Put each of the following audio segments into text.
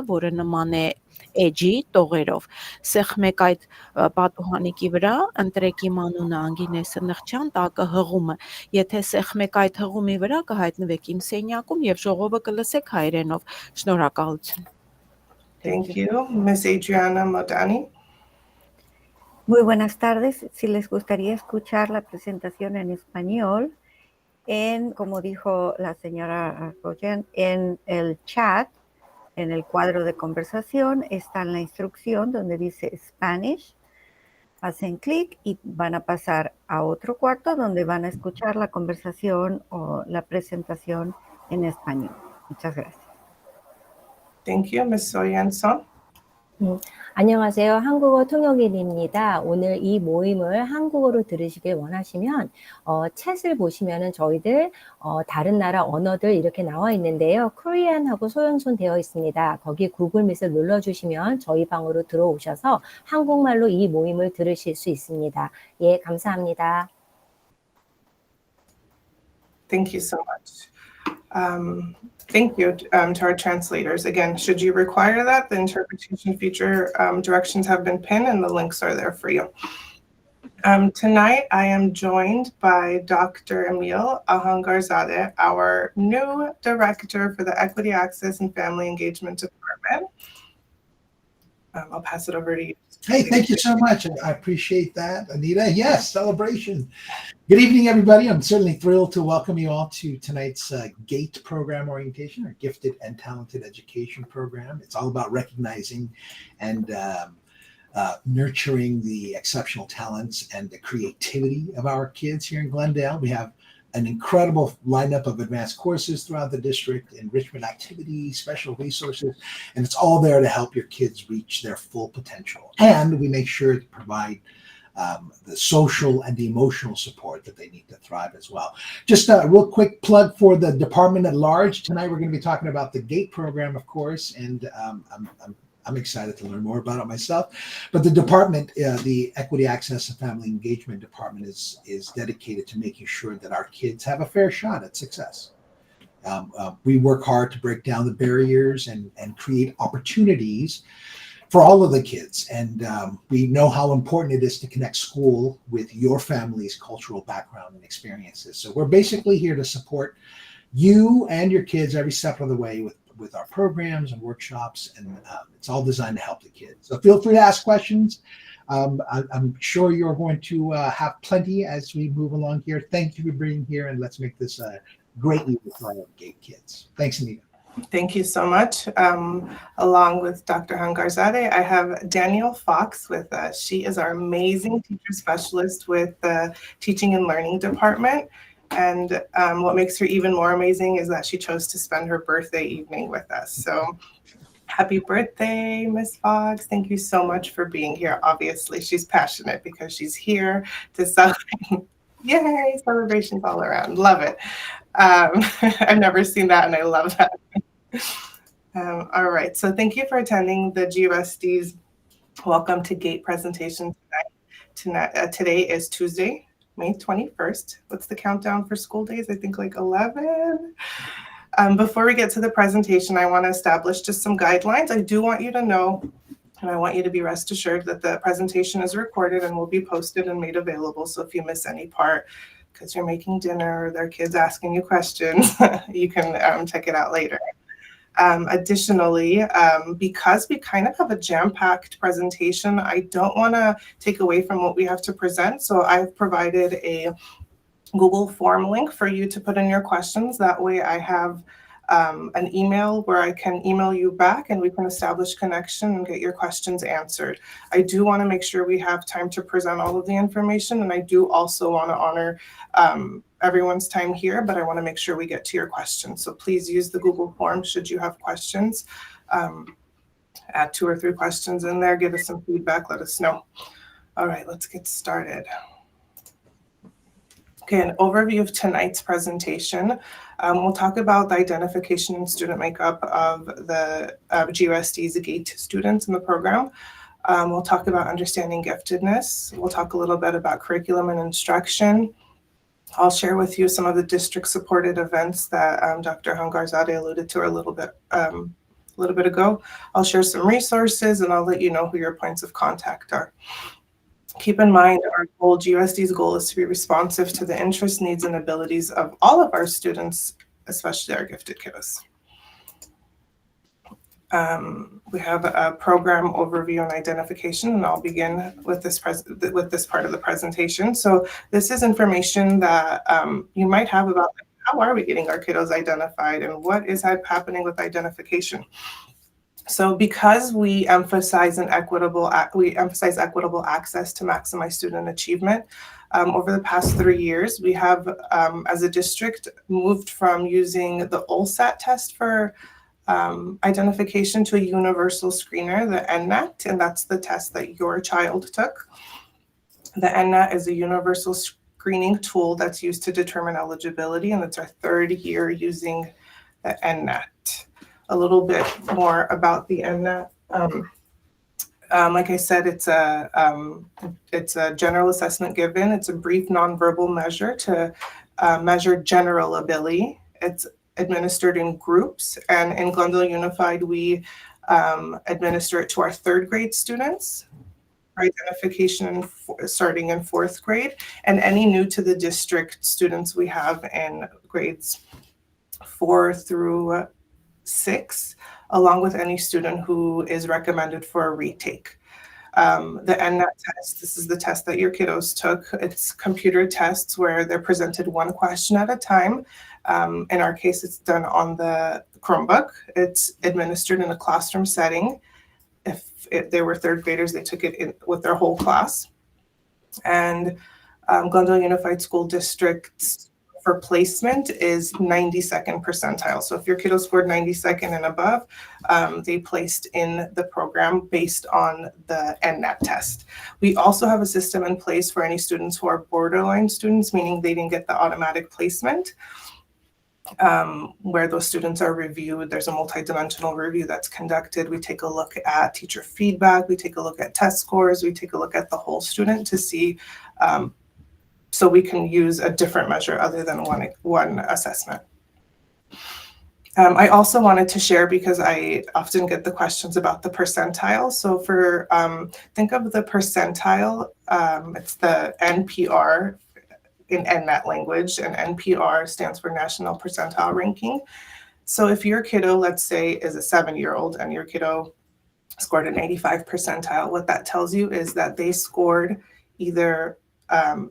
որը նման է էջի տողերով։ Սեղ մեկ այդ պատուհանիկի վրա ընտրեք իմ անունը Անգինեսը Նղչյան, տակը հղումը։ Եթե սեղ մեկ այդ հղումի վրա կհայտնվեք իմ սենյակում եւ ժողովը կլսեք հայերենով։ Շնորհակալություն։ Thank you. Miss Adriana Modani. Muy buenas tardes. Si les gustaría escuchar la presentación en español, como dijo la señora Rogen, en el chat, en el cuadro de conversación, está la instrucción donde dice Spanish. Hacen clic y van a pasar a otro cuarto donde van a escuchar la conversación o la presentación en español. Muchas gracias. Thank you. Miss Soyeon Son. 안녕하세요. 한국어 통역인입니다. 오늘 이 모임을 한국어로 들으시길 원하시면 챗을 보시면은 저희들 다른 나라 언어들 이렇게 나와 있는데요. 코리안하고 소형손 되어 있습니다. 거기 구글 밑을 눌러주시면 저희 방으로 들어오셔서 한국말로 이 모임을 들으실 수 있습니다. 예, 감사합니다. Thank you so much. Thank you to our translators. Again, should you require that, the interpretation feature directions have been pinned and the links are there for you. Tonight, I am joined by Dr. Emil Ahangarzadeh, our new director for the Equity Access and Family Engagement Department. I'll pass it over to you. Hey, thank you so much. I appreciate that, Anita. Yes, celebration. Good evening, everybody. I'm certainly thrilled to welcome you all to tonight's GATE program orientation, or Gifted and Talented Education program. It's all about recognizing and nurturing the exceptional talents and the creativity of our kids here in Glendale. We have an incredible lineup of advanced courses throughout the district, enrichment activities, special resources, and it's all there to help your kids reach their full potential. And we make sure to provide the social and the emotional support that they need to thrive as well. Just a real quick plug for the department at large. Tonight we're going to be talking about the GATE program, of course, and I'm excited to learn more about it myself. But the department, the Equity Access and Family Engagement Department, is dedicated to making sure that our kids have a fair shot at success. We work hard to break down the barriers and create opportunities for all of the kids. And we know how important it is to connect school with your family's cultural background and experiences. So we're basically here to support you and your kids every step of the way with our programs and workshops, and it's all designed to help the kids. So feel free to ask questions. I'm sure you're going to have plenty as we move along here. Thank you for being here, and let's make this a great evening for our GATE kids. Thanks, Anita. Thank you so much. Along with Dr. Hangarzadeh, I have Danielle Fox with us. She is our amazing teacher specialist with the Teaching and Learning Department. And what makes her even more amazing is that she chose to spend her birthday evening with us. So happy birthday, Miss Fox. Thank you so much for being here. Obviously, she's passionate because she's here to celebrate. Yay, celebrations all around. Love it. I've never seen that, and I love that. All right, so thank you for attending the GUSD's Welcome to GATE presentation tonight. Today is Tuesday, May 21st. What's the countdown for school days? I think like 11. Before we get to the presentation, I want to establish just some guidelines. I do want you to know, and I want you to be rest assured that the presentation is recorded and will be posted and made available. So if you miss any part because you're making dinner or there are kids asking you questions, you can check it out later. Additionally, because we kind of have a jam-packed presentation, I don't want to take away from what we have to present. So I've provided a Google form link for you to put in your questions. That way I have an email where I can email you back and we can establish connection and get your questions answered. I do want to make sure we have time to present all of the information, and I do also want to honor everyone's time here, but I want to make sure we get to your questions. So please use the Google form should you have questions. Add 2 or 3 questions in there, give us some feedback, let us know. All right, let's get started. Okay, an overview of tonight's presentation. We'll talk about the identification and student makeup of the GUSD's GATE students in the program. We'll talk about understanding giftedness. We'll talk a little bit about curriculum and instruction. I'll share with you some of the district-supported events that Dr. Hangarzadeh alluded to a little bit a little bit ago. I'll share some resources and I'll let you know who your points of contact are. Keep in mind, our goal, GUSD's goal, is to be responsive to the interests, needs, and abilities of all of our students, especially our gifted kiddos. We have a program overview and identification, and I'll begin with this part of the presentation. So this is information that you might have about how are we getting our kiddos identified and what is happening with identification. So because we emphasize equitable access to maximize student achievement, over the past 3 years, we have, as a district, moved from using the OLSAT test for identification to a universal screener, the NNAT, and that's the test that your child took. The NNAT is a universal screening tool that's used to determine eligibility, and it's our 3rd year using the NNAT. A little bit more about the NNAT. Like I said, it's a general assessment given. It's a brief nonverbal measure to measure general ability. It's administered in groups, and in Glendale Unified, we administer it to our 3rd grade students for identification starting in 4th grade, and any new to the district students we have in grades 4 through 6, along with any student who is recommended for a retake. The NNAT test, this is the test that your kiddos took. It's computer tests where they're presented one question at a time. In our case, it's done on the Chromebook. It's administered in a classroom setting. If they were 3rd graders, they took it with their whole class. And Glendale Unified School District's for placement is 92nd percentile. So if your kiddo scored 92nd and above, they placed in the program based on the NNAT test. We also have a system in place for any students who are borderline students, meaning they didn't get the automatic placement, where those students are reviewed. There's a multidimensional review that's conducted. We take a look at teacher feedback. We take a look at test scores. We take a look at the whole student to see so we can use a different measure other than one assessment. I also wanted to share, because I often get the questions about the percentile. So for, think of the percentile, it's the NPR in NNAT language, and NPR stands for National Percentile Ranking. So if your kiddo, let's say, is a 7-year-old and your kiddo scored an 85 percentile, what that tells you is that they scored either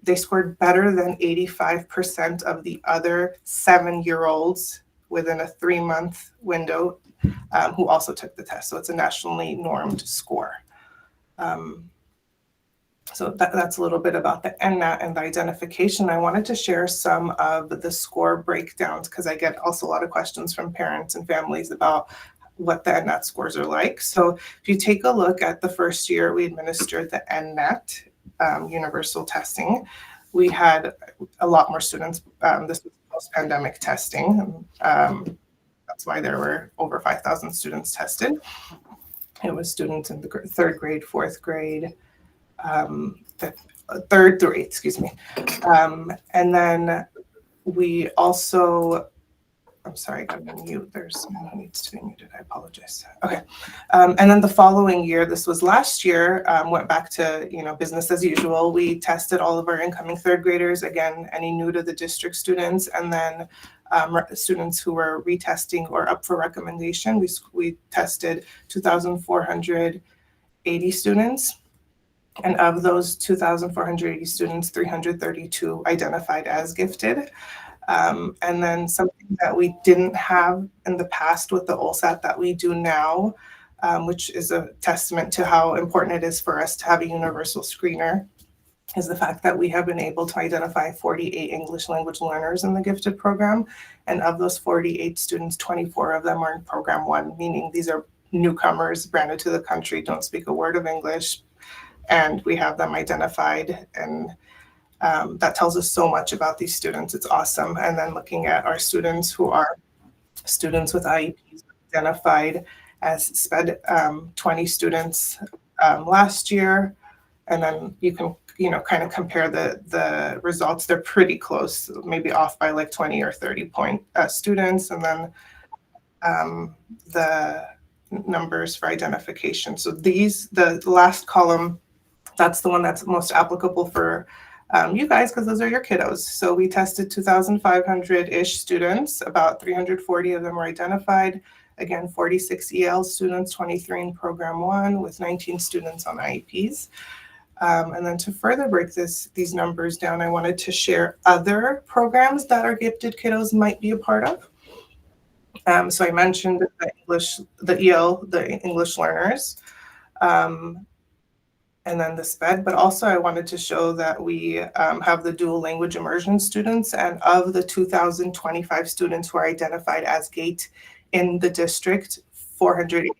they scored better than 85% of the other 7-year-olds within a 3-month window who also took the test. So it's a nationally normed score. So that's a little bit about the NNAT and the identification. I wanted to share some of the score breakdowns because I get also a lot of questions from parents and families about what the NNAT scores are like. So if you take a look at the first year we administered the NNAT, universal testing, we had a lot more students. This was post-pandemic testing. That's why there were over 5,000 students tested. It was students in the 3rd grade, 4th grade, 3rd through 8th, excuse me. And then we also, I'm sorry, I'm on mute. There's someone who needs to be muted. I apologize. Okay. And then the following year, this was last year, went back to, business as usual. We tested all of our incoming 3rd graders, again, any new to the district students, and then students who were retesting or up for recommendation. We tested 2,480 students. And of those 2,480 students, 332 identified as gifted. And then something that we didn't have in the past with the OLSAT that we do now, which is a testament to how important it is for us to have a universal screener, is the fact that we have been able to identify 48 English language learners in the gifted program. And of those 48 students, 24 of them are in program 1, meaning these are newcomers, brand new to the country, don't speak a word of English, and we have them identified. And that tells us so much about these students. It's awesome. And then looking at our students who are students with IEPs identified as SPED, 20 students last year. And then you can, kind of compare the results. They're pretty close, maybe off by like 20 or 30 students. And then numbers for identification. So these, the last column, that's the one that's most applicable for you guys, because those are your kiddos. So we tested 2,500-ish students. About 340 of them were identified. Again, 46 EL students, 23 in Program 1, with 19 students on IEPs. And then to further break these numbers down, I wanted to share other programs that our gifted kiddos might be a part of. So I mentioned the EL, the English learners, and then the SPED, but also I wanted to show that we have the dual language immersion students, and of the 2,025 students who are identified as GATE in the district, 489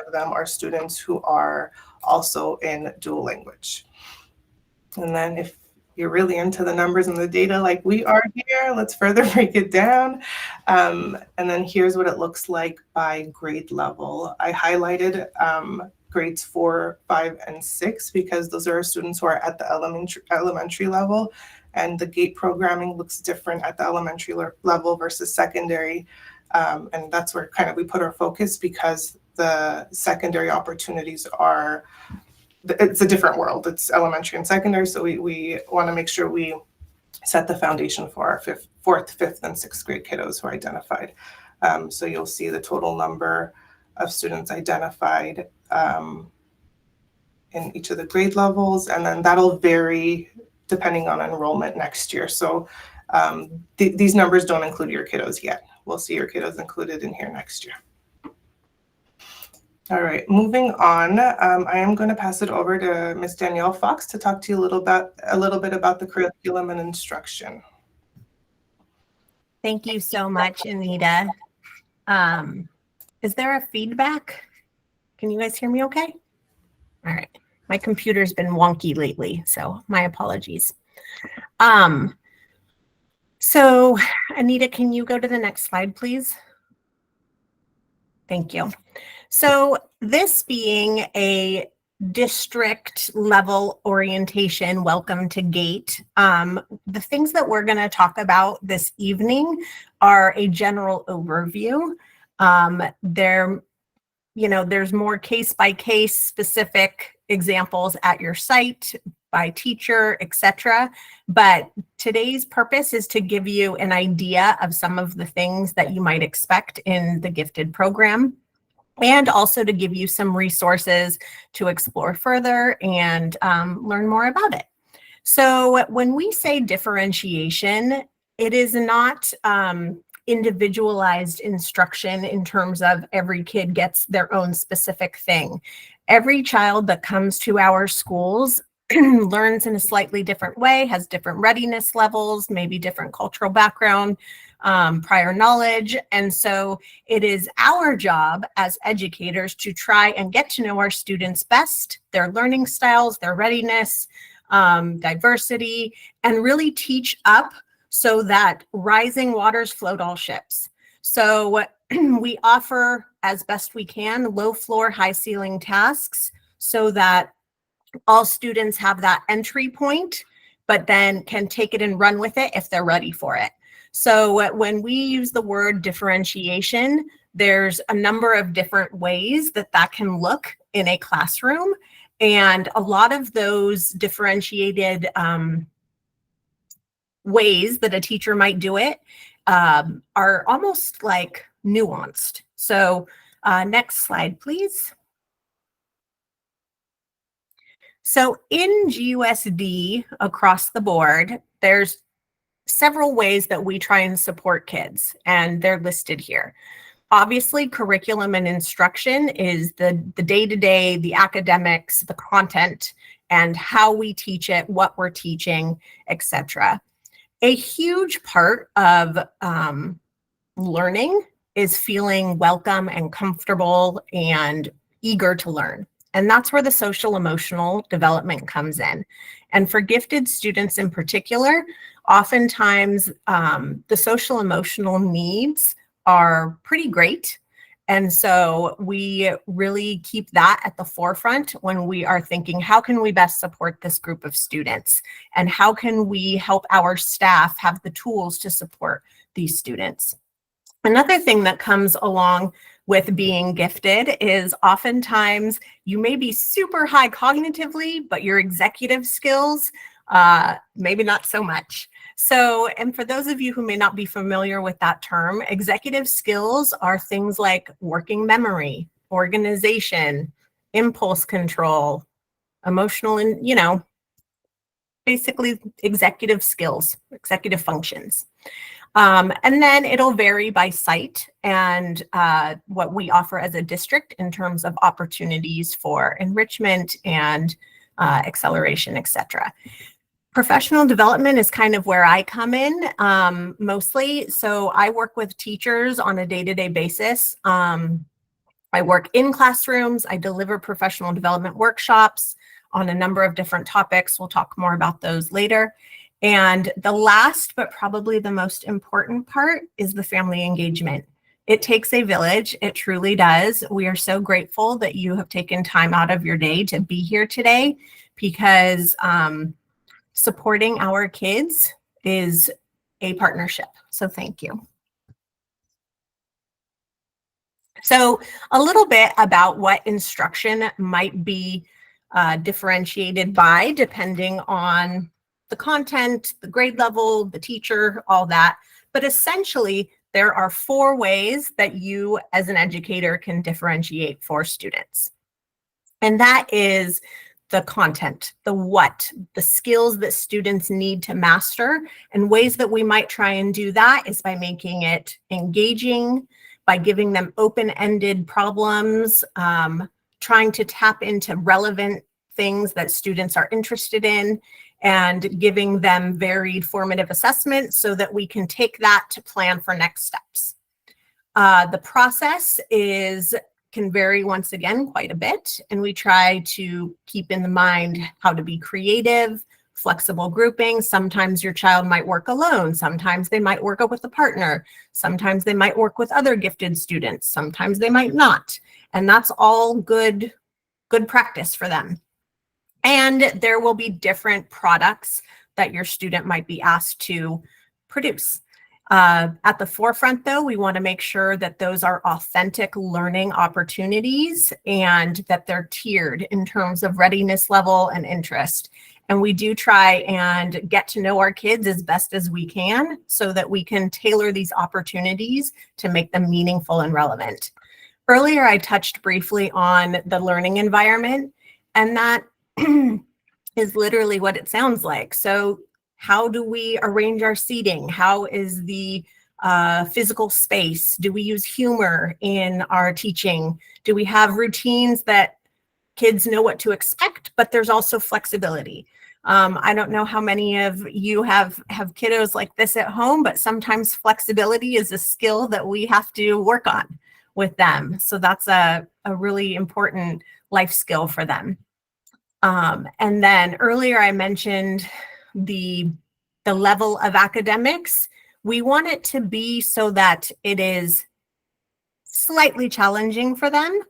of them are students who are also in dual language. And then if you're really into the numbers and the data like we are here, let's further break it down. And then here's what it looks like by grade level. I highlighted grades 4, 5, and 6 because those are students who are at the elementary level, and the GATE programming looks different at the elementary level versus secondary. And that's where kind of we put our focus, because the secondary opportunities are, it's a different world. It's elementary and secondary. So we want to make sure we set the foundation for our 4th, 5th, and 6th grade kiddos who are identified. So you'll see the total number of students identified in each of the grade levels, and then that'll vary depending on enrollment next year. So these numbers don't include your kiddos yet. We'll see your kiddos included in here next year. All right, moving on, I am going to pass it over to Ms. Danielle Fox to talk to you a little bit about the curriculum and instruction. Thank you so much, Anita. Is there a feedback? Can you guys hear me okay? All right. My computer's been wonky lately, so my apologies. So Anita, can you go to the next slide, please? Thank you. So this being a district level orientation, welcome to GATE. The things that we're going to talk about this evening are a general overview. There's more case by case specific examples at your site by teacher, etc. But today's purpose is to give you an idea of some of the things that you might expect in the gifted program, and also to give you some resources to explore further and learn more about it. So when we say differentiation, it is not individualized instruction in terms of every kid gets their own specific thing. Every child that comes to our schools learns in a slightly different way, has different readiness levels, maybe different cultural background, prior knowledge. And so it is our job as educators to try and get to know our students best, their learning styles, their readiness, diversity, and really teach up so that rising waters float all ships. So we offer, as best we can, low floor, high ceiling tasks so that all students have that entry point, but then can take it and run with it if they're ready for it. So when we use the word differentiation, there's a number of different ways that can look in a classroom. And a lot of those differentiated ways that a teacher might do it are almost like nuanced. So next slide, please. So in GUSD across the board, there's several ways that we try and support kids, and they're listed here. Obviously, curriculum and instruction is the day-to-day, the academics, the content, and how we teach it, what we're teaching, etc. A huge part of learning is feeling welcome and comfortable and eager to learn. And that's where the social emotional development comes in. And for gifted students in particular, oftentimes the social emotional needs are pretty great. And so we really keep that at the forefront when we are thinking, how can we best support this group of students? And how can we help our staff have the tools to support these students? Another thing that comes along with being gifted is oftentimes you may be super high cognitively, but your executive skills, maybe not so much. So, and for those of you who may not be familiar with that term, executive skills are things like working memory, organization, impulse control, emotional, and, you know, basically executive skills, executive functions. And then it'll vary by site and what we offer as a district in terms of opportunities for enrichment and acceleration, etc. Professional development is kind of where I come in mostly. So I work with teachers on a day-to-day basis. I work in classrooms. I deliver professional development workshops on a number of different topics. We'll talk more about those later. And the last, but probably the most important part, is the family engagement. It takes a village. It truly does. We are so grateful that you have taken time out of your day to be here today, because supporting our kids is a partnership. So thank you. So a little bit about what instruction might be differentiated by, depending on the content, the grade level, the teacher, all that. But essentially, there are 4 ways that you as an educator can differentiate for students. And that is the content, the what, the skills that students need to master. And ways that we might try and do that is by making it engaging, by giving them open-ended problems, trying to tap into relevant things that students are interested in, and giving them varied formative assessments so that we can take that to plan for next steps. The process can vary, once again, quite a bit, and we try to keep in mind how to be creative, flexible grouping. Sometimes your child might work alone. Sometimes they might work with a partner. Sometimes they might work with other gifted students. Sometimes they might not. And that's all good practice for them. And there will be different products that your student might be asked to produce. At the forefront, though, we want to make sure that those are authentic learning opportunities and that they're tiered in terms of readiness level and interest. And we do try and get to know our kids as best as we can so that we can tailor these opportunities to make them meaningful and relevant. Earlier, I touched briefly on the learning environment, and that is literally what it sounds like. So how do we arrange our seating? How is the physical space? Do we use humor in our teaching? Do we have routines that kids know what to expect, but there's also flexibility? I don't know how many of you have kiddos like this at home, but sometimes flexibility is a skill that we have to work on with them. So that's a really important life skill for them. And then earlier I mentioned the level of academics. We want it to be so that it is slightly challenging for them,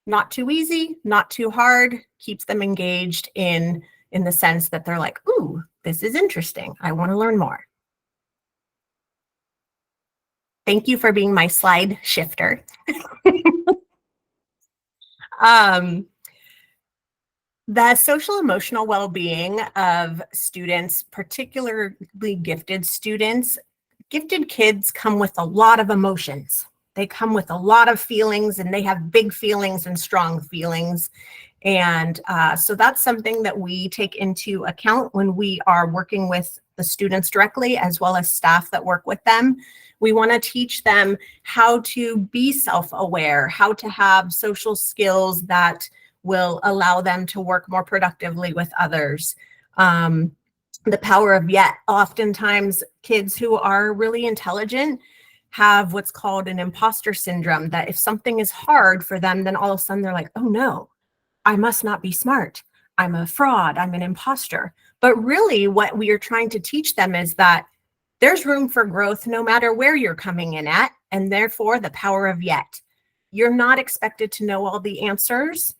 not too easy, not too hard, keeps them engaged in the sense that they're like, ooh, this is interesting. I want to learn more. Thank you for being my slide shifter. The social emotional well-being of students, particularly gifted students, gifted kids come with a lot of emotions. They come with a lot of feelings, and they have big feelings and strong feelings. And so that's something that we take into account when we are working with the students directly, as well as staff that work with them. We want to teach them how to be self-aware, how to have social skills that will allow them to work more productively with others. The power of yet. Oftentimes, kids who are really intelligent have what's called an imposter syndrome, that if something is hard for them, then all of a sudden they're like, oh no, I must not be smart. I'm a fraud. I'm an imposter. But really what we are trying to teach them is that there's room for growth no matter where you're coming in at, and therefore the power of yet. You're not expected to know all the answers,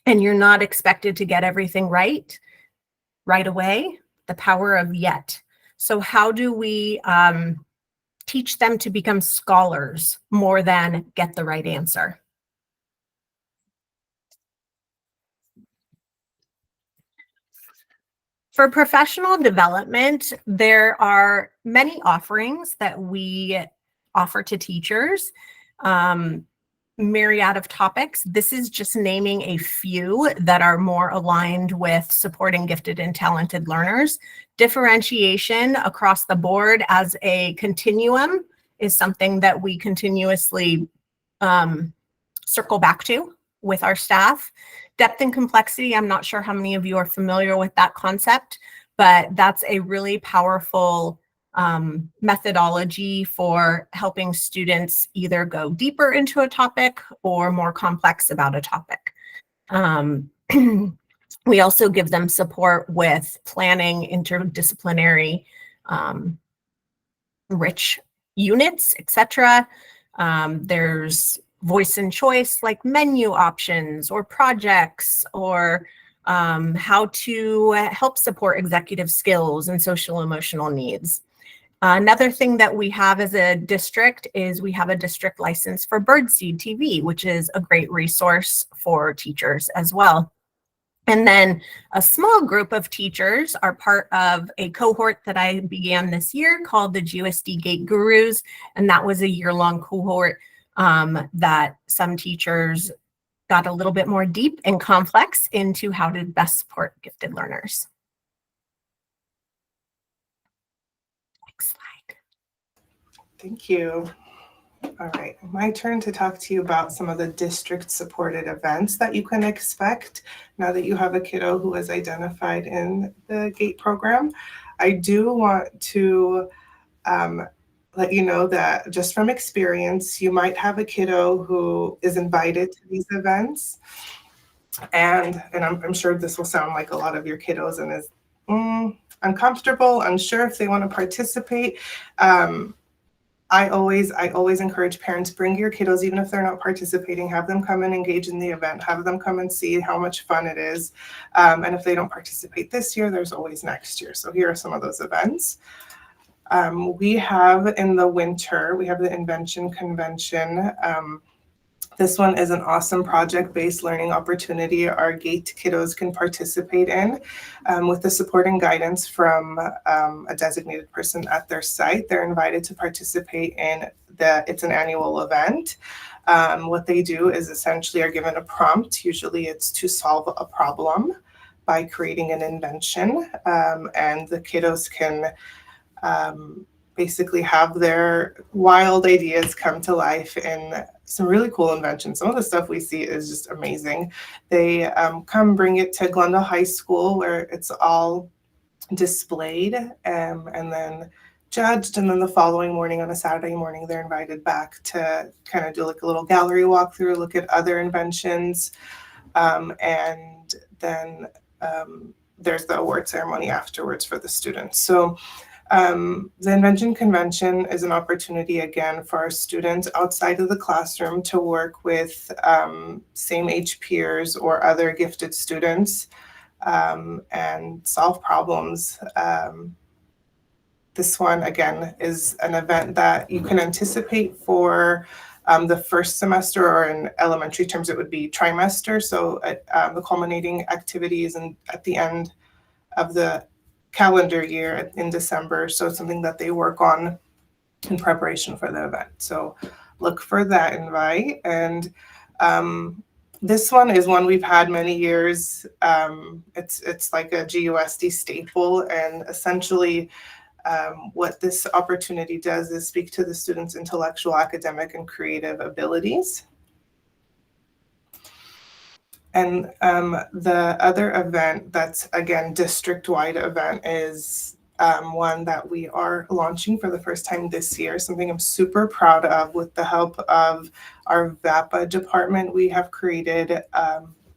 and you're not expected to get everything right away. The power of yet. So how do we teach them to become scholars more than get the right answer. For professional development, there are many offerings that we offer to teachers. Myriad of topics. This is just naming a few that are more aligned with supporting gifted and talented learners. Differentiation across the board as a continuum is something that we continuously circle back to with our staff. Depth and complexity, I'm not sure how many of you are familiar with that concept, but that's a really powerful methodology for helping students either go deeper into a topic or more complex about a topic. We also give them support with planning interdisciplinary rich units, etc. There's voice and choice like menu options or projects, or how to help support executive skills and social emotional needs. Another thing that we have as a district is we have a district license for Birdseed TV, which is a great resource for teachers as well. And then a small group of teachers are part of a cohort that I began this year called the GUSD Gate Gurus. And that was a year-long cohort that some teachers got a little bit more deep and complex into how to best support gifted learners. Next slide. Thank you. All right, my turn to talk to you about some of the district supported events that you can expect now that you have a kiddo who is identified in the GATE program. I do want to let you know that just from experience, you might have a kiddo who is invited to these events. And I'm sure this will sound like a lot of your kiddos and is uncomfortable, unsure if they want to participate. I always encourage parents, bring your kiddos, even if they're not participating, have them come and engage in the event, have them come and see how much fun it is. And if they don't participate this year, there's always next year. So here are some of those events. We have in the winter, we have the Invention Convention. This one is an awesome project-based learning opportunity our GATE kiddos can participate in with the support and guidance from a designated person at their site. They're invited to participate in it's an annual event. What they do is essentially are given a prompt. Usually it's to solve a problem by creating an invention, and the kiddos can basically have their wild ideas come to life in some really cool inventions. Some of the stuff we see is just amazing. They come bring it to Glendale High School where it's all displayed and then judged. And then the following morning on a Saturday morning, they're invited back to kind of do like a little gallery walkthrough, look at other inventions. And then there's the award ceremony afterwards for the students. So the Invention Convention is an opportunity, again, for our students outside of the classroom to work with same age peers or other gifted students and solve problems. This one, again, is an event that you can anticipate for the first semester, or in elementary terms, it would be trimester. So the culminating activities and at the end of the calendar year in December. So it's something that they work on in preparation for the event. So look for that invite. And this one is one we've had many years. It's like a GUSD staple, and essentially what this opportunity does is speak to the students' intellectual, academic, and creative abilities. And the other event that's, again, district-wide event is one that we are launching for the first time this year, something I'm super proud of. With the help of our VAPA department, we have created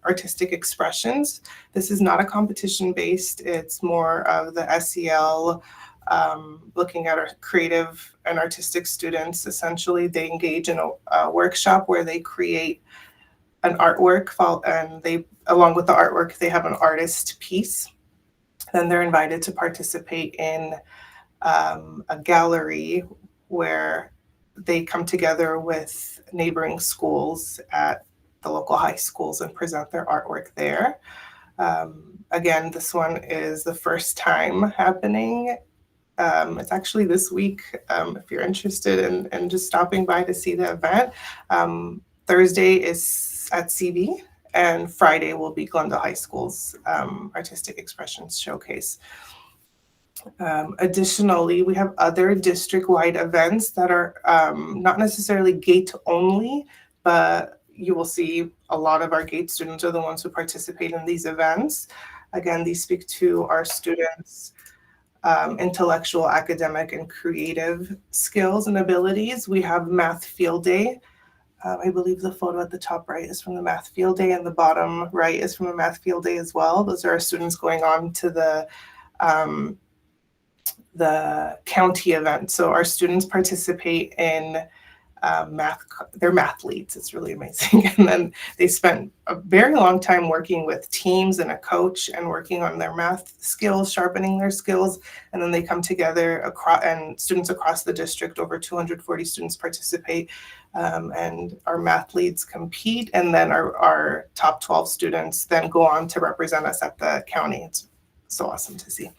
Artistic Expressions. This is not a competition-based, it's more of the SEL, looking at our creative and artistic students. Essentially, they engage in a workshop where they create an artwork, and they, along with the artwork, they have an artist piece. Then they're invited to participate in a gallery where they come together with neighboring schools at the local high schools and present their artwork there. Again, this one is the first time happening. It's actually this week, if you're interested in just stopping by to see the event. Thursday is at CV, and Friday will be Glendale High School's Artistic Expressions Showcase. Additionally, we have other district-wide events that are not necessarily GATE only, but you will see a lot of our GATE students are the ones who participate in these events. Again, these speak to our students' intellectual, academic, and creative skills and abilities. We have Math Field Day. I believe the photo at the top right is from the Math Field Day, and the bottom right is from a Math Field Day as well. Those are our students going on to the county event. So our students participate in they're math leads. It's really amazing. And then they spent a very long time working with teams and a coach and working on their math skills, sharpening their skills. And then they come together and students across the district, over 240 students participate, and our math leads compete. And then our top 12 students then go on to represent us at the county. It's so awesome to see.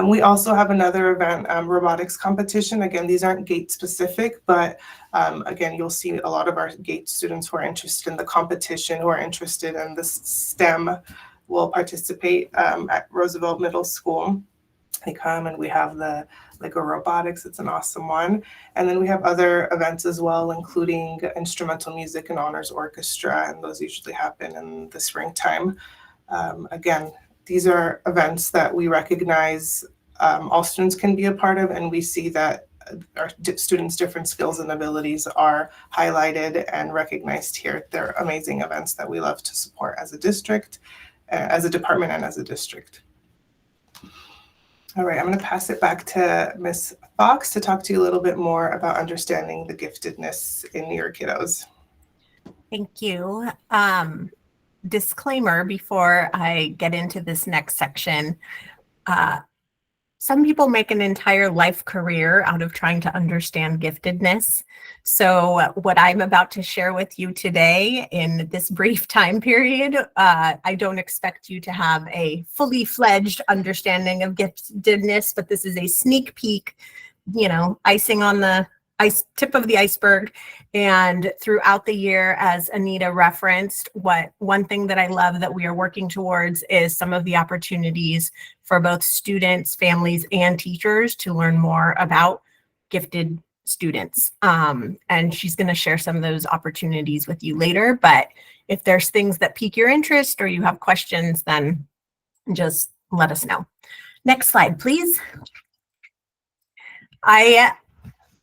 We also have another event, robotics competition. Again, these aren't GATE specific, but again, you'll see a lot of our GATE students who are interested in the competition, who are interested in the STEM, will participate at Roosevelt Middle School. They come and we have the Lego robotics. It's an awesome one. And then we have other events as well, including instrumental music and honors orchestra, and those usually happen in the springtime. Again, these are events that we recognize all students can be a part of, and we see that our students' different skills and abilities are highlighted and recognized here. They're amazing events that we love to support as a district, as a department, and as a district. All right, I'm going to pass it back to Ms. Fox to talk to you a little bit more about understanding the giftedness in your kiddos. Thank you. Disclaimer before I get into this next section. Some people make an entire life career out of trying to understand giftedness. So what I'm about to share with you today in this brief time period, I don't expect you to have a fully fledged understanding of giftedness, but this is a sneak peek, icing on the tip of the iceberg. And throughout the year, as Anita referenced, one thing that I love that we are working towards is some of the opportunities for both students, families, and teachers to learn more about gifted students. And she's going to share some of those opportunities with you later. But if there's things that pique your interest or you have questions, then just let us know. Next slide, please.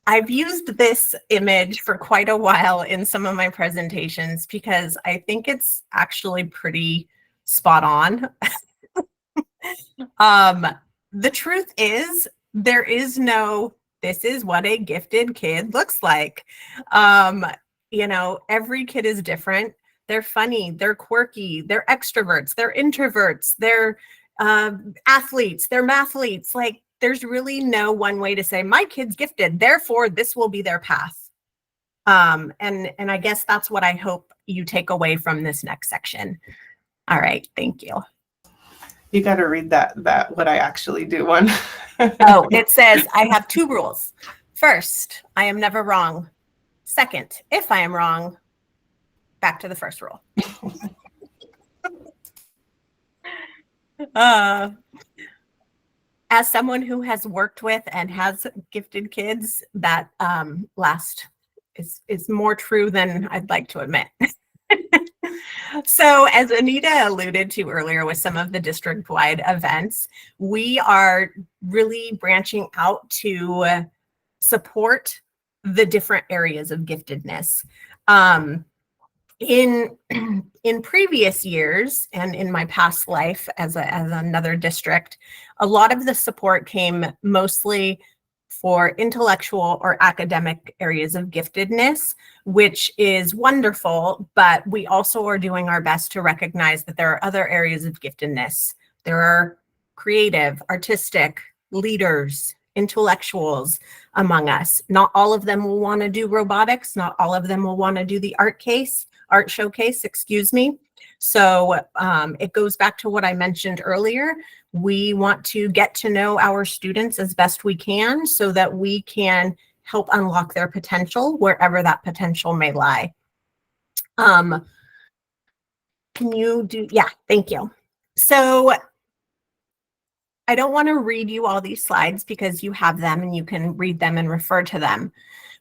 I've used this image for quite a while in some of my presentations because I think it's actually pretty spot on. The truth is, there is no, this is what a gifted kid looks like. Every kid is different. They're funny, they're quirky, they're extroverts, they're introverts, they're athletes, they're mathletes. Like, there's really no one way to say my kid's gifted, therefore this will be their path. And I guess that's what I hope you take away from this next section. All right, thank you. You got to read that what I actually do one. Oh, it says I have 2 rules. First, I am never wrong. Second, if I am wrong, back to the first rule. As someone who has worked with and has gifted kids, that last is more true than I'd like to admit. So as Anita alluded to earlier with some of the district-wide events, we are really branching out to support the different areas of giftedness. In previous years and in my past life as another district, a lot of the support came mostly for intellectual or academic areas of giftedness, which is wonderful, but we also are doing our best to recognize that there are other areas of giftedness. There are creative, artistic, leaders, intellectuals among us. Not all of them will want to do robotics. Not all of them will want to do the art showcase, excuse me. So it goes back to what I mentioned earlier. We want to get to know our students as best we can so that we can help unlock their potential wherever that potential may lie. Can you do, yeah, thank you. So I don't want to read you all these slides because you have them and you can read them and refer to them.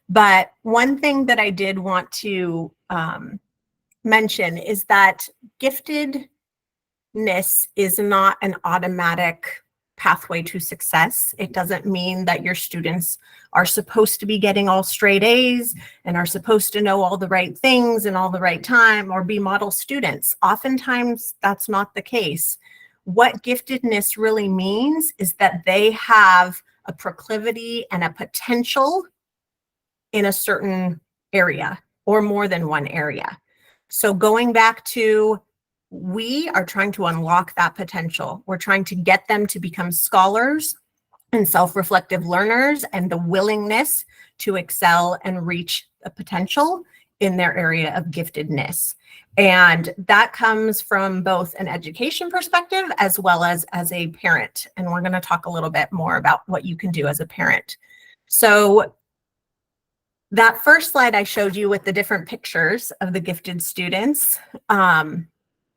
But one thing that I did want to mention is that giftedness is not an automatic pathway to success. It doesn't mean that your students are supposed to be getting all straight A's and are supposed to know all the right things and all the right time or be model students. Oftentimes, that's not the case. What giftedness really means is that they have a proclivity and a potential in a certain area or more than one area. So going back to, we are trying to unlock that potential. We're trying to get them to become scholars and self-reflective learners and the willingness to excel and reach a potential in their area of giftedness. And that comes from both an education perspective as well as a parent. And we're going to talk a little bit more about what you can do as a parent. So that first slide I showed you with the different pictures of the gifted students,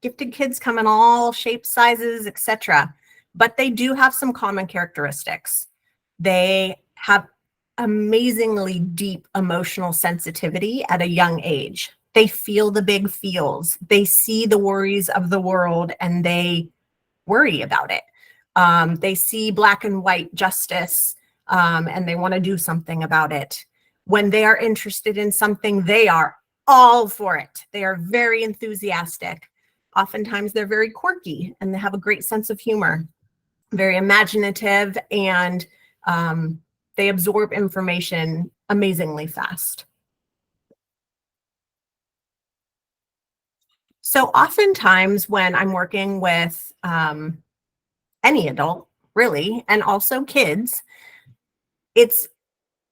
gifted kids come in all shapes, sizes, etc. But they do have some common characteristics. They have amazingly deep emotional sensitivity at a young age. They feel the big feels. They see the worries of the world and they worry about it. They see black and white justice and they want to do something about it. When they are interested in something, they are all for it. They are very enthusiastic. Oftentimes they're very quirky and they have a great sense of humor, very imaginative, and they absorb information amazingly fast. So oftentimes when I'm working with any adult, really, and also kids,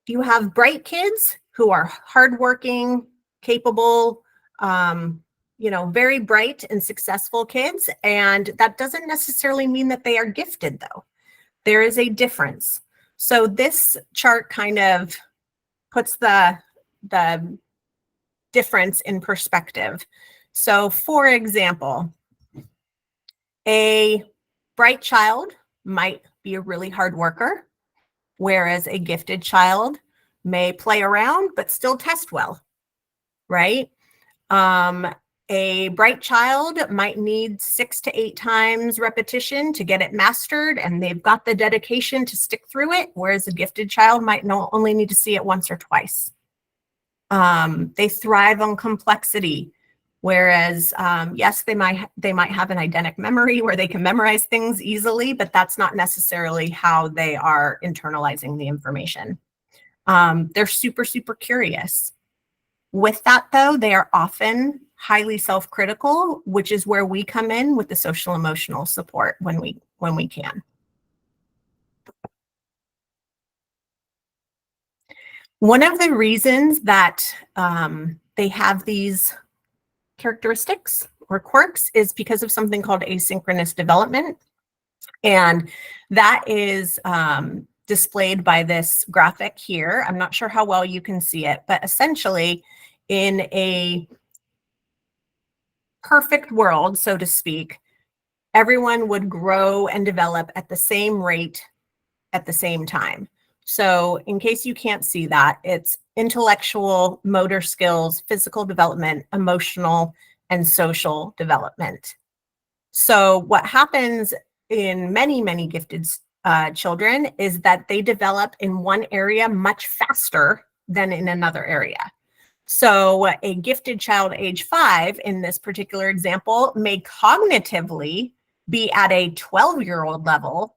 you have bright kids who are hardworking, capable, very bright and successful kids. And that doesn't necessarily mean that they are gifted, though. There is a difference. So this chart kind of puts the difference in perspective. So for example, a bright child might be a really hard worker, whereas a gifted child may play around but still test well, right? A bright child might need 6 to 8 times repetition to get it mastered, and they've got the dedication to stick through it, whereas a gifted child might only need to see it once or twice. They thrive on complexity, whereas yes, they might have an eidetic memory where they can memorize things easily, but that's not necessarily how they are internalizing the information. They're super, super curious. With that, though, they are often highly self-critical, which is where we come in with the social emotional support when we can. One of the reasons that they have these characteristics or quirks is because of something called asynchronous development. And that is displayed by this graphic here. I'm not sure how well you can see it, but essentially in a perfect world, so to speak, everyone would grow and develop at the same rate at the same time. So in case you can't see that, it's intellectual, motor skills, physical development, emotional, and social development. So what happens in many, many gifted children is that they develop in one area much faster than in another area. So a gifted child age 5 in this particular example may cognitively be at a 12-year-old level.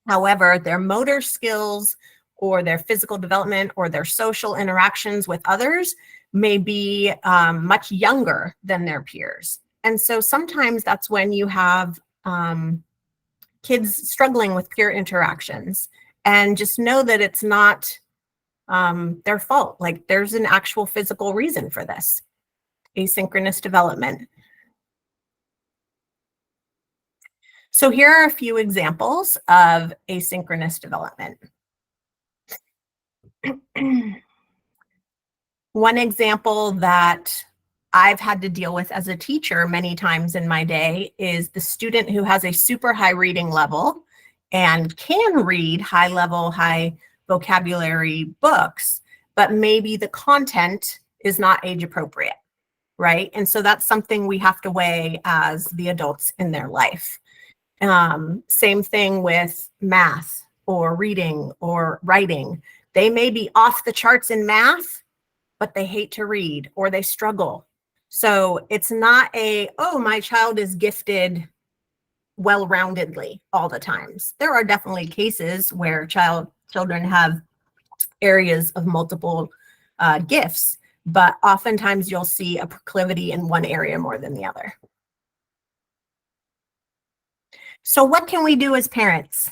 However, their motor skills or their physical development or their social interactions with others may be much younger than their peers. And so sometimes that's when you have kids struggling with peer interactions and just know that it's not their fault. Like, there's an actual physical reason for this. Asynchronous development. So here are a few examples of asynchronous development. One example that I've had to deal with as a teacher many times in my day is the student who has a super high reading level and can read high level, high vocabulary books, but maybe the content is not age appropriate, right? And so that's something we have to weigh as the adults in their life. Same thing with math or reading or writing. They may be off the charts in math, but they hate to read or they struggle. So it's not oh, my child is gifted well-roundedly all the times. There are definitely cases where children have areas of multiple gifts, but oftentimes you'll see a proclivity in one area more than the other. So what can we do as parents?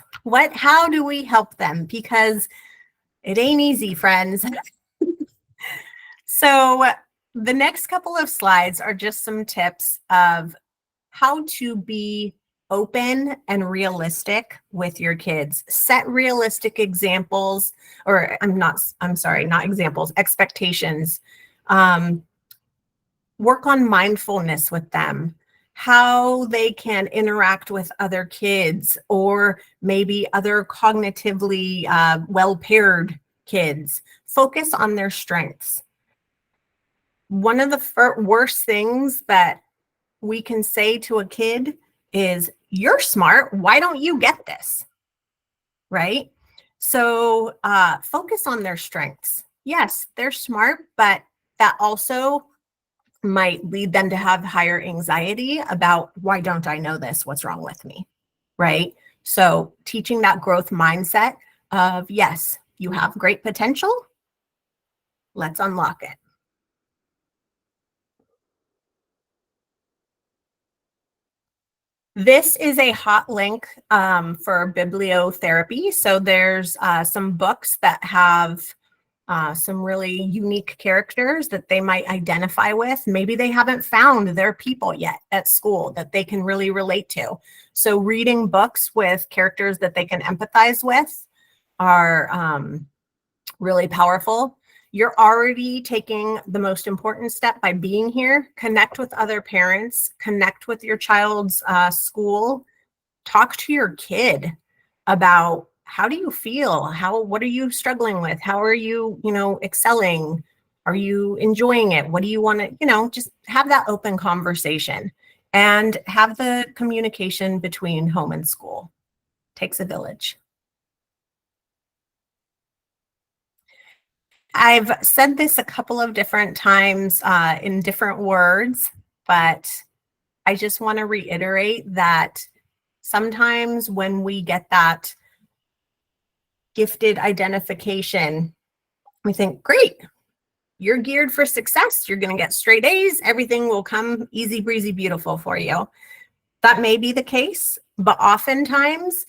How do we help them? Because it ain't easy, friends. So the next couple of slides are just some tips of how to be open and realistic with your kids. Set realistic examples, or not examples, expectations. Work on mindfulness with them, how they can interact with other kids or maybe other cognitively well-paired kids. Focus on their strengths. One of the worst things that we can say to a kid is, you're smart, why don't you get this? Right? So focus on their strengths. Yes, they're smart, but that also might lead them to have higher anxiety about, why don't I know this? What's wrong with me? Right? So teaching that growth mindset of, yes, you have great potential. Let's unlock it. This is a hot link for bibliotherapy. So there's some books that have some really unique characters that they might identify with. Maybe they haven't found their people yet at school that they can really relate to. So reading books with characters that they can empathize with are really powerful. You're already taking the most important step by being here. Connect with other parents, connect with your child's school, talk to your kid about, how do you feel? What are you struggling with? How are you, excelling? Are you enjoying it? What do you want to, just have that open conversation and have the communication between home and school. Takes a village. I've said this a couple of different times in different words, but I just want to reiterate that sometimes when we get that gifted identification, we think, great, you're geared for success. You're going to get straight A's. Everything will come easy breezy, beautiful for you. That may be the case, but oftentimes,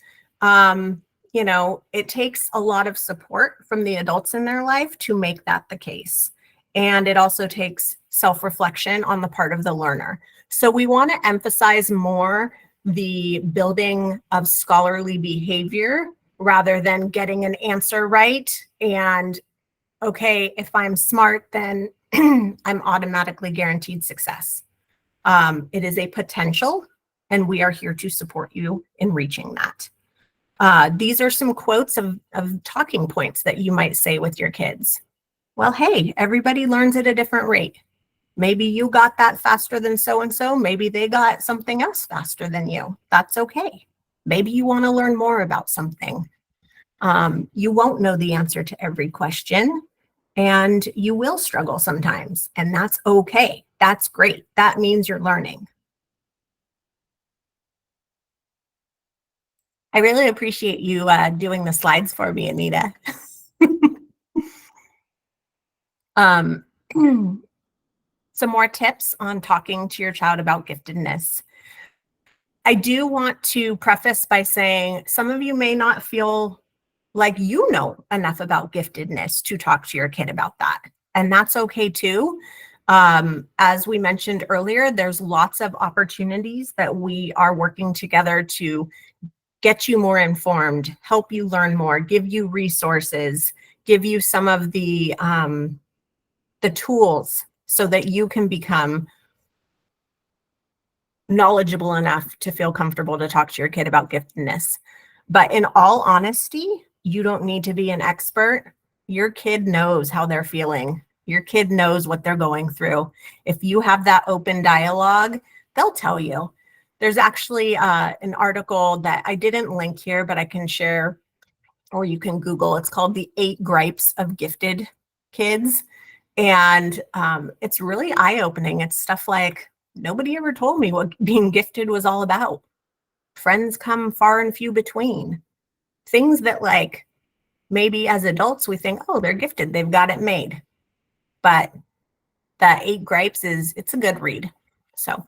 it takes a lot of support from the adults in their life to make that the case. And it also takes self-reflection on the part of the learner. So we want to emphasize more the building of scholarly behavior rather than getting an answer right. And okay, if I'm smart, then I'm automatically guaranteed success. It is a potential, and we are here to support you in reaching that. These are some quotes of talking points that you might say with your kids. Well, hey, everybody learns at a different rate. Maybe you got that faster than so-and-so. Maybe they got something else faster than you. That's okay. Maybe you want to learn more about something. You won't know the answer to every question, and you will struggle sometimes, and that's okay. That's great. That means you're learning. I really appreciate you doing the slides for me, Anita. Some more tips on talking to your child about giftedness. I do want to preface by saying some of you may not feel like you know enough about giftedness to talk to your kid about that. And that's okay too. As we mentioned earlier, there's lots of opportunities that we are working together to get you more informed, help you learn more, give you resources, give you some of the tools so that you can become knowledgeable enough to feel comfortable to talk to your kid about giftedness. But in all honesty, you don't need to be an expert. Your kid knows how they're feeling. Your kid knows what they're going through. If you have that open dialogue, they'll tell you. There's actually an article that I didn't link here, but I can share, or you can Google. It's called The 8 Gripes of Gifted Kids. And it's really eye-opening. It's stuff like, nobody ever told me what being gifted was all about. Friends come far and few between. Things that like maybe as adults we think, oh, they're gifted, they've got it made. But that 8 Gripes it's a good read. So.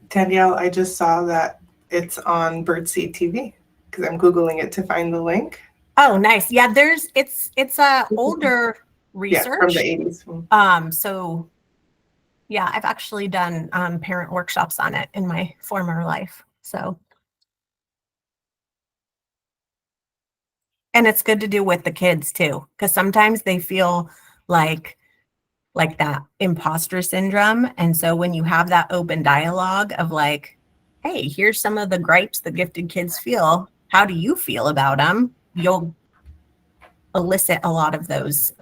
Danielle, I just saw that it's on Birdseed TV because I'm Googling it to find the link. Oh, nice. Yeah, it's older research. Yeah, from the 80s. So yeah, I've actually done parent workshops on it in my former life. So, and it's good to do with the kids too, because sometimes they feel like that imposter syndrome. And so when you have that open dialogue of like, hey, here's some of the gripes the gifted kids feel. How do you feel about them? You'll elicit a lot of those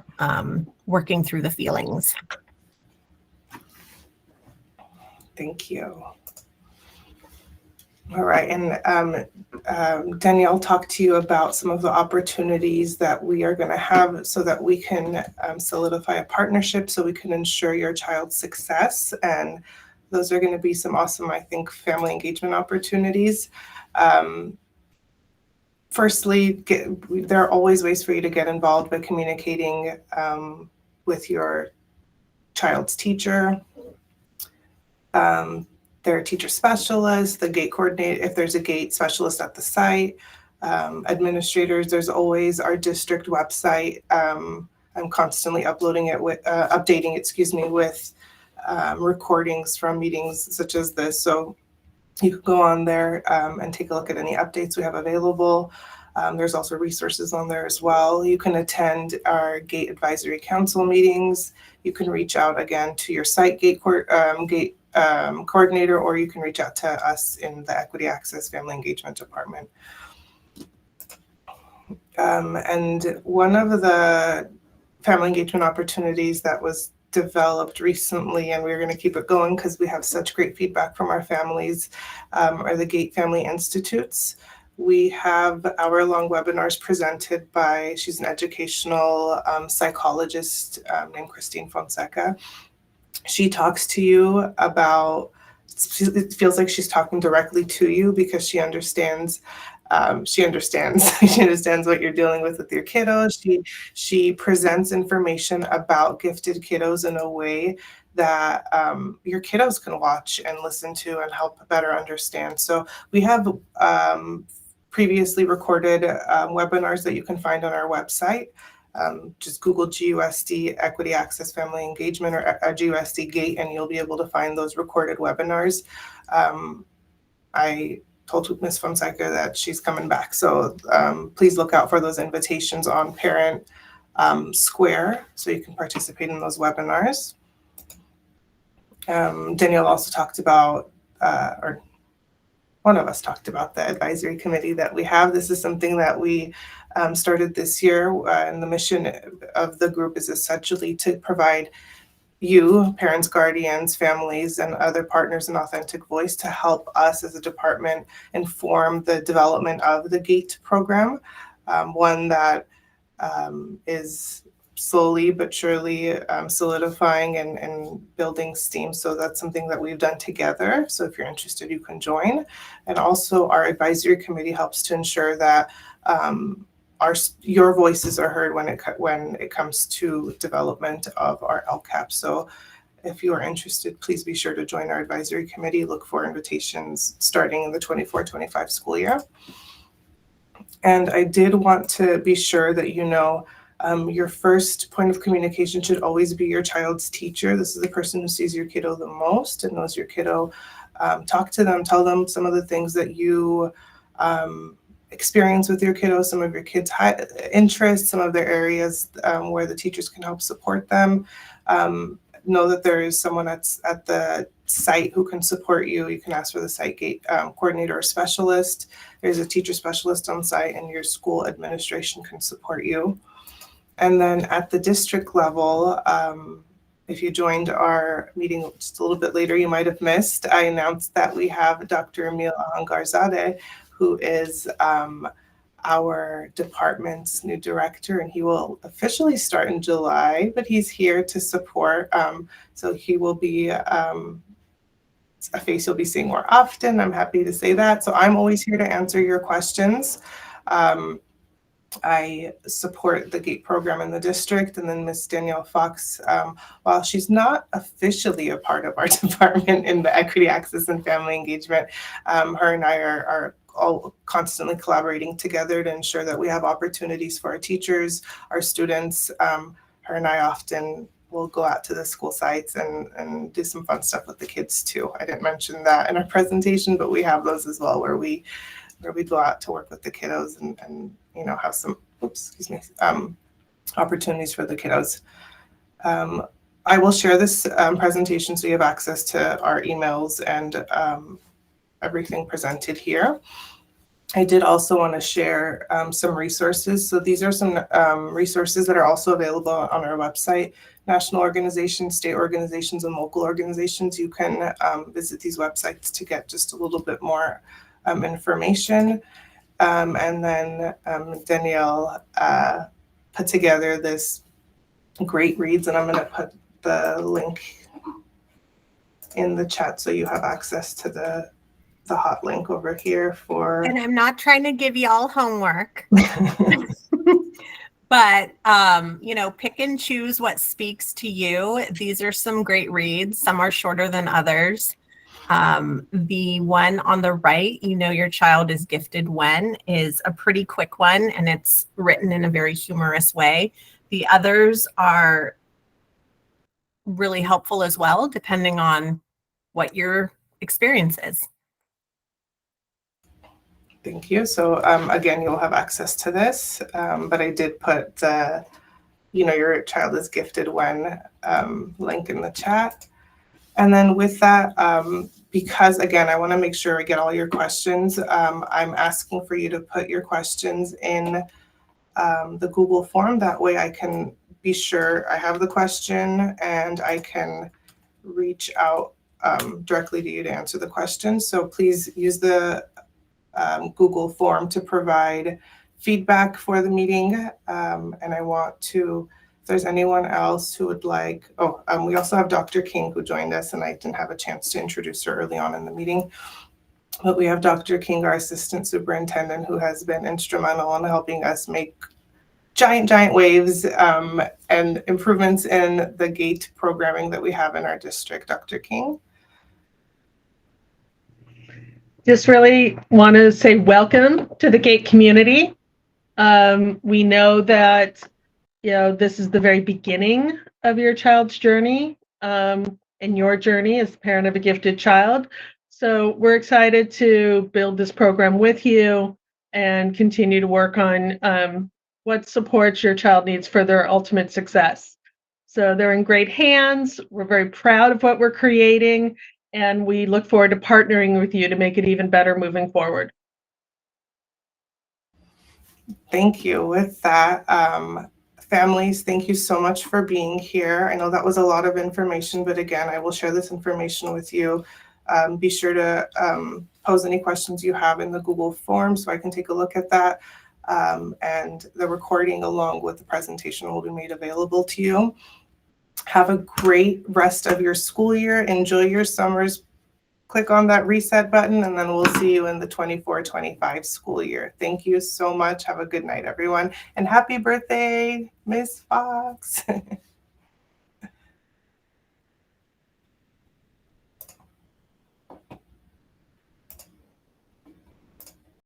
working through the feelings. Thank you. All right, and Danielle talked to you about some of the opportunities that we are going to have so that we can solidify a partnership so we can ensure your child's success. And those are going to be some awesome, I think, family engagement opportunities. Firstly, there are always ways for you to get involved by communicating with your child's teacher, their teacher specialist, the gate coordinator, if there's a gate specialist at the site, administrators. There's always our district website. I'm constantly updating it with recordings from meetings such as this. So you can go on there and take a look at any updates we have available. There's also resources on there as well. You can attend our Gate Advisory Council meetings. You can reach out again to your site gate coordinator, or you can reach out to us in the Equity Access Family Engagement Department. And one of the family engagement opportunities that was developed recently, and we're going to keep it going because we have such great feedback from our families, are the Gate Family Institutes. We have hour-long webinars presented by, she's an educational psychologist named Christine Fonseca. She talks to you about, it feels like she's talking directly to you because she understands she understands what you're dealing with your kiddos. She presents information about gifted kiddos in a way that your kiddos can watch and listen to and help better understand. So we have previously recorded webinars that you can find on our website. Just Google GUSD Equity Access Family Engagement or GUSD Gate, and you'll be able to find those recorded webinars. I told Ms. Fonseca that she's coming back. So please look out for those invitations on Parent Square so you can participate in those webinars. Danielle also talked about, or one of us talked about the advisory committee that we have. This is something that we started this year, and the mission of the group is essentially to provide you, parents, guardians, families, and other partners, an authentic voice to help us as a department inform the development of the GATE program, one that is slowly but surely solidifying and building steam. So that's something that we've done together. So if you're interested, you can join. And also our advisory committee helps to ensure that your voices are heard when it comes to development of our LCAP. So if you are interested, please be sure to join our advisory committee. Look for invitations starting in the 24-25 school year. And I did want to be sure that you know your first point of communication should always be your child's teacher. This is the person who sees your kiddo the most and knows your kiddo. Talk to them, tell them some of the things that you experience with your kiddo, some of your kids' interests, some of their areas where the teachers can help support them. Know that there is someone that's at the site who can support you. You can ask for the site gate coordinator or specialist. There's a teacher specialist on site, and your school administration can support you. And then at the district level, if you joined our meeting just a little bit later, you might have missed, I announced that we have Dr. Emil Ahangarzadeh, who is our department's new director, and he will officially start in July, but he's here to support. So he will be a face you'll be seeing more often. I'm happy to say that. So I'm always here to answer your questions. I support the GATE program in the district, and then Miss Danielle Fox, while she's not officially a part of our department in the Equity, Access, and Family Engagement, her and I are all constantly collaborating together to ensure that we have opportunities for our teachers, our students. Her and I often will go out to the school sites and do some fun stuff with the kids too. I didn't mention that in our presentation, but we have those as well, where we go out to work with the kiddos and you know, have some opportunities for the kiddos. I will share this presentation so you have access to our emails and everything presented here. I did also want to share some resources. So these are some resources that are also available on our website. National organizations, state organizations, and local organizations. You can visit these websites to get just a little bit more information. And then Danielle put together this great reads, and I'm going to put the link in the chat so you have access to the hot link over here for. And I'm not trying to give you all homework, but you know, pick and choose what speaks to you. These are some great reads. Some are shorter than others. The one on the right, you know your child is gifted when, is a pretty quick one, and it's written in a very humorous way. The others are really helpful as well, depending on what your experience is. Thank you. So again, you'll have access to this, but I did put you know your child is gifted when link in the chat. And then with that, because again, I want to make sure I get all your questions, I'm asking for you to put your questions in the Google form. That way I can be sure I have the question and I can reach out directly to you to answer the question. So please use the Google form to provide feedback for the meeting. And I want to, if there's anyone else who would like, we also have Dr. King who joined us, and I didn't have a chance to introduce her early on in the meeting. But we have Dr. King, our assistant superintendent, who has been instrumental in helping us make giant waves and improvements in the GATE programming that we have in our district. Dr. King. Just really want to say welcome to the GATE community. We know that, you know, this is the very beginning of your child's journey and your journey as the parent of a gifted child. So we're excited to build this program with you and continue to work on what supports your child needs for their ultimate success. So they're in great hands. We're very proud of what we're creating, and we look forward to partnering with you to make it even better moving forward. Thank you. With that, families, thank you so much for being here. I know that was a lot of information, but again, I will share this information with you. Be sure to pose any questions you have in the Google form so I can take a look at that. And the recording along with the presentation will be made available to you. Have a great rest of your school year. Enjoy your summers. Click on that reset button, and then we'll see you in the 24-25 school year. Thank you so much. Have a good night, everyone. And happy birthday, Ms. Fox.